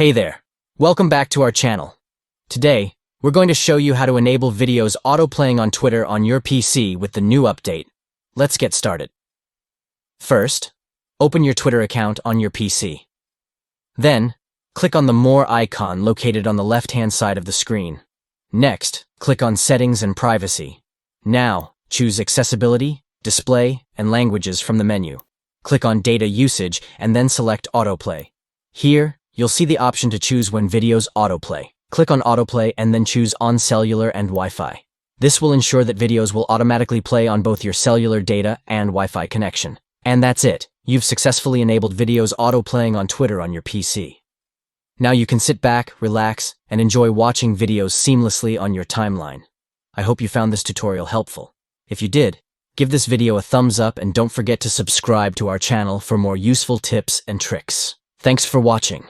Hey there. Welcome back to our channel. Today, we're going to show you how to enable videos autoplaying on Twitter on your PC with the new update. Let's get started. First, open your Twitter account on your PC. Then, click on the More icon located on the left-hand side of the screen. Next, click on Settings and Privacy. Now, choose Accessibility, Display, and Languages from the menu. Click on Data Usage and then select Autoplay. Here, you'll see the option to choose when videos autoplay. Click on Autoplay and then choose On Cellular and Wi-Fi. This will ensure that videos will automatically play on both your cellular data and Wi-Fi connection. And that's it. You've successfully enabled videos autoplaying on Twitter on your PC. Now you can sit back, relax, and enjoy watching videos seamlessly on your timeline. I hope you found this tutorial helpful. If you did, give this video a thumbs up and don't forget to subscribe to our channel for more useful tips and tricks. Thanks for watching.